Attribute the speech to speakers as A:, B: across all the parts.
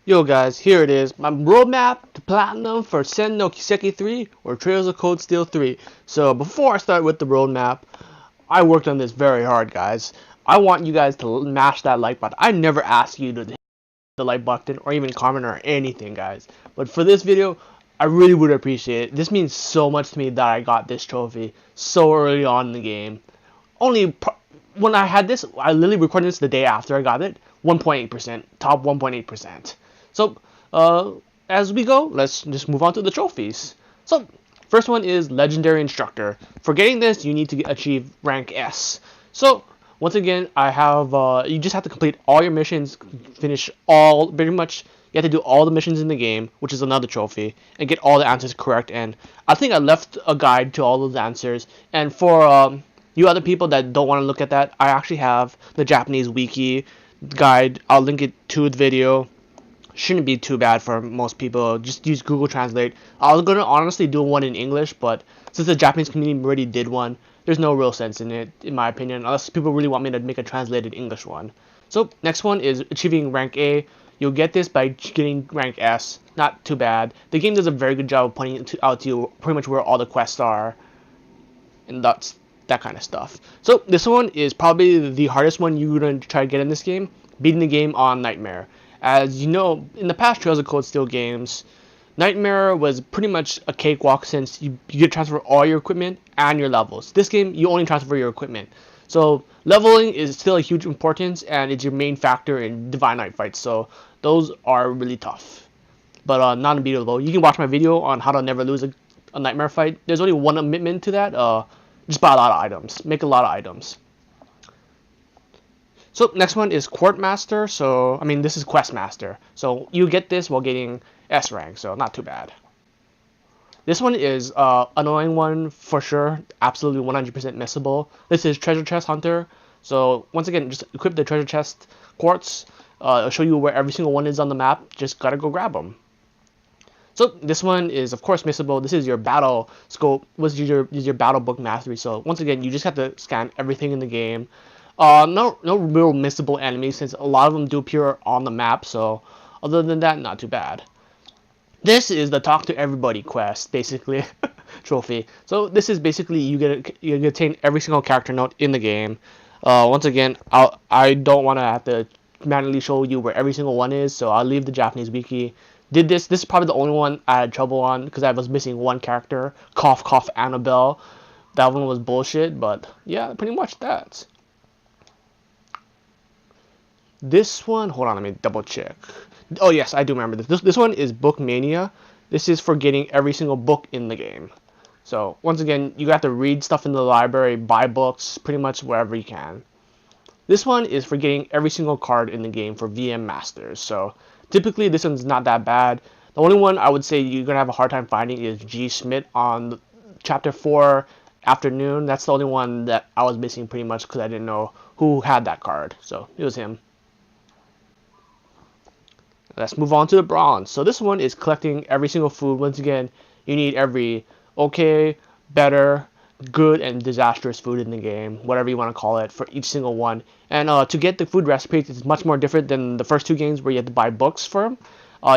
A: Yo guys, here it is, my roadmap to Platinum for Sen no Kiseki 3 or Trails of Cold Steel 3. So before I start with the roadmap, I worked on this very hard guys. I want you guys to mash that like button. I never ask you to hit the like button or even comment or anything guys. But for this video, I really would appreciate it. This means so much to me that I got this trophy so early on in the game. When I had this, I literally recorded this the day after I got it. 1.8%, top 1.8%. So, as we go, let's just move on to the trophies. So, first one is Legendary Instructor. For getting this, you need to achieve rank S. So, once again, I have, you just have to complete all your missions, finish all, pretty much, you have to do all the missions in the game, which is another trophy, and get all the answers correct. And I think I left a guide to all those answers. And for, you other people that don't want to look at that, I actually have the Japanese wiki guide. I'll link it to the video. Shouldn't be too bad for most people. Just use Google Translate. I was gonna honestly do one in English, but since the Japanese community already did one, there's no real sense in it, in my opinion, unless people really want me to make a translated English one. So next one is achieving rank A. You'll get this by getting rank S. Not too bad. The game does a very good job of pointing out to you pretty much where all the quests are, and that's that kind of stuff. So this one is probably the hardest one you're gonna try to get in this game, beating the game on Nightmare. As you know, in the past Trails of Cold Steel games, Nightmare was pretty much a cakewalk since you get to transfer all your equipment and your levels. This game, you only transfer your equipment. So leveling is still a huge importance, and it's your main factor in Divine Knight fights. So those are really tough, but not unbeatable. You can watch my video on how to never lose a Nightmare fight. There's only one commitment to that. Just buy a lot of items. Make a lot of items. So next one is Court Master. So I mean this is Quest Master. So you get this while getting S rank. So not too bad. This one is annoying one for sure. Absolutely 100% missable. This is Treasure Chest Hunter. So once again, just equip the Treasure Chest quartz. It'll show you where every single one is on the map. Just gotta go grab them. So this one is of course missable. This is your battle scope. This is your battle book mastery. So once again, you just have to scan everything in the game. No real missable enemies since a lot of them do appear on the map. So other than that, not too bad. This is the talk to everybody quest, basically trophy. So this is basically you attain every single character note in the game. Once again, I don't want to have to manually show you where every single one is, so I'll leave the Japanese wiki. This is probably the only one I had trouble on because I was missing one character, cough cough Annabelle. That one was bullshit, but yeah, pretty much that. This one, hold on, let me double check. Oh yes, I do remember this one is Book Mania. This is for getting every single book in the game. So once again, you have to read stuff in the library, buy books, pretty much wherever you can. This one is for getting every single card in the game for VM Masters. So typically this one's not that bad. The only one I would say you're gonna have a hard time finding is G. Schmidt on Chapter 4 Afternoon. That's the only one that I was missing pretty much because I didn't know who had that card. So it was him. Let's move on to the bronze. So this one is collecting every single food. Once again, you need every okay, better, good, and disastrous food in the game, whatever you want to call it, for each single one. And to get the food recipes, it's much more different than the first two games where you had to buy books for them.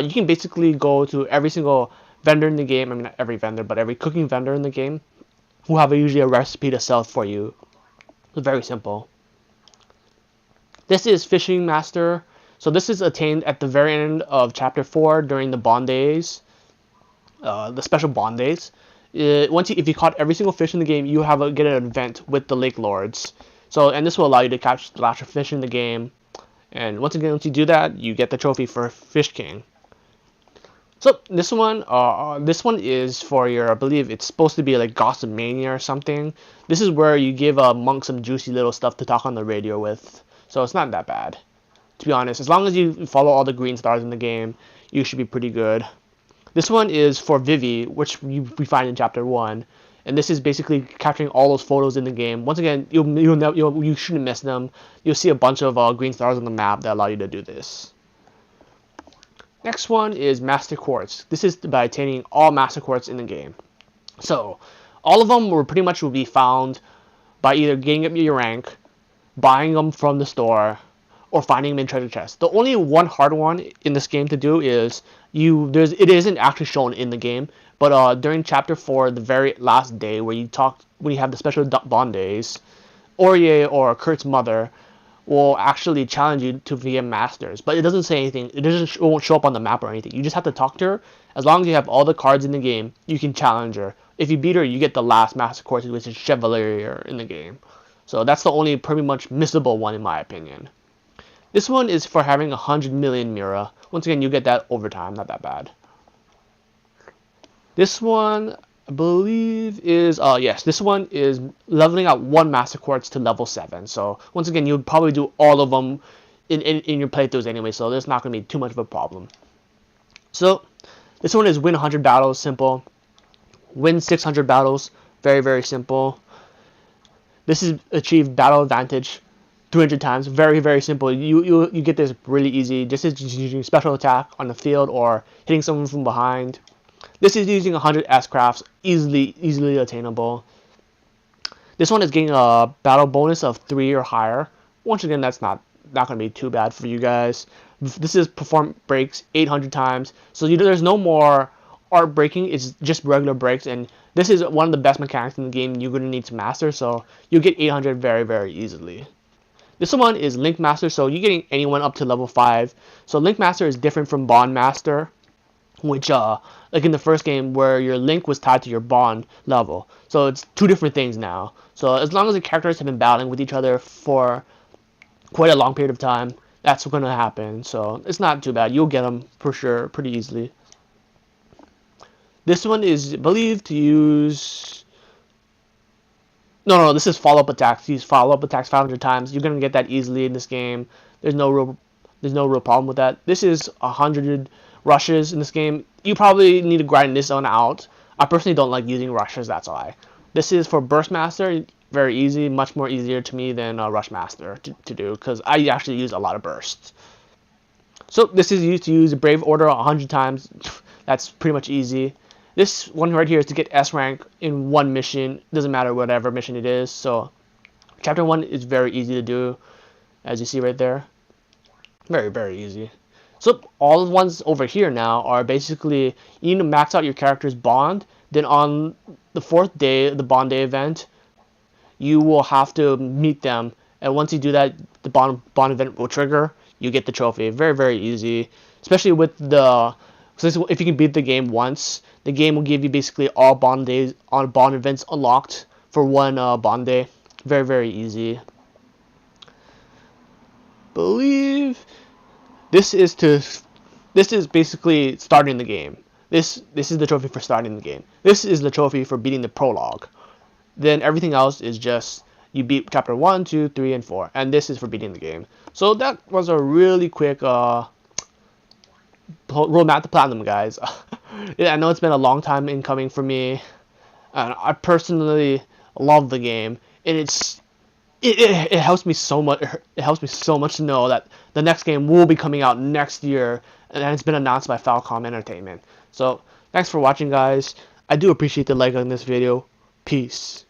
A: You can basically go to every single vendor in the game. I mean, not every vendor, but every cooking vendor in the game who have usually a recipe to sell for you. It's very simple. This is Fishing Master. So this is attained at the very end of Chapter 4 during the Bond days, the special Bond days. If you caught every single fish in the game, you get an event with the Lake Lords. So and this will allow you to catch the last fish in the game. And once again, once you do that, you get the trophy for Fish King. So this one is for your, I believe it's supposed to be like Gossip Mania or something. This is where you give a monk some juicy little stuff to talk on the radio with. So it's not that bad. To be honest, as long as you follow all the green stars in the game, you should be pretty good. This one is for Vivi, which we find in Chapter 1. And this is basically capturing all those photos in the game. Once again, you shouldn't miss them. You'll see a bunch of green stars on the map that allow you to do this. Next one is Master Quartz. This is by attaining all Master Quartz in the game. So, all of them will be found by either getting up your rank, buying them from the store, or finding them in treasure chests. The only one hard one in this game to do is it isn't actually shown in the game, but during chapter 4, the very last day where when you have the special bond days, Orie or Kurt's mother will actually challenge you to VM Masters, but it doesn't say anything. It won't show up on the map or anything. You just have to talk to her. As long as you have all the cards in the game, you can challenge her. If you beat her, you get the last Master Course, which is Chevalier in the game. So that's the only pretty much missable one in my opinion. This one is for having 100 million Mira. Once again, you get that over time, not that bad. This one, I believe, is yes, this one is leveling out one Master Quartz to level 7. So once again, you'll probably do all of them in your playthroughs anyway, so there's not going to be too much of a problem. So this one is win 100 battles, simple. Win 600 battles, very, very simple. This is achieve battle advantage 300 times, very, very simple. You get this really easy. This is just using special attack on the field or hitting someone from behind. This is using 100 S-crafts, easily attainable. This one is getting a battle bonus of 3 or higher. Once again, that's not going to be too bad for you guys. This is perform breaks 800 times, so there's no more art breaking. It's just regular breaks, and this is one of the best mechanics in the game you're going to need to master, so you get 800 very, very easily. This one is Link Master, so you're getting anyone up to level 5. So Link Master is different from Bond Master, which like in the first game where your Link was tied to your Bond level. So it's two different things now. So as long as the characters have been battling with each other for quite a long period of time, that's what's going to happen. So it's not too bad. You'll get them for sure pretty easily. This one is believed to use... No, this is follow-up attacks. Use follow-up attacks 500 times. You're going to get that easily in this game. There's no real problem with that. This is 100 rushes in this game. You probably need to grind this one out. I personally don't like using rushes, that's why. This is for Burst Master, very easy, much more easier to me than Rush Master to do, because I actually use a lot of bursts. So this is used to use Brave Order 100 times. That's pretty much easy. This one right here is to get S rank in one mission. Doesn't matter whatever mission it is. So chapter 1 is very easy to do, as you see right there. Very, very easy. So all the ones over here now are basically, you need to max out your character's bond. Then on the 4th day, the bond day event, you will have to meet them. And once you do that, the bond event will trigger. You get the trophy. Very, very easy. Especially with the... So if you can beat the game once, the game will give you basically all bond days on bond events unlocked for one bond day. Very, very easy. Believe this is basically starting the game. This is the trophy for starting the game. This is the trophy for beating the prologue. Then everything else is just you beat chapter 1, 2, 3, and 4, and this is for beating the game. So that was a really quick roadmap to platinum, guys. Yeah, I know it's been a long time in coming for me, and I personally love the game, and it helps me so much. It helps me so much to know that the next game will be coming out next year, and it's been announced by Falcom Entertainment. So thanks for watching, guys. I do appreciate the like on this video. Peace.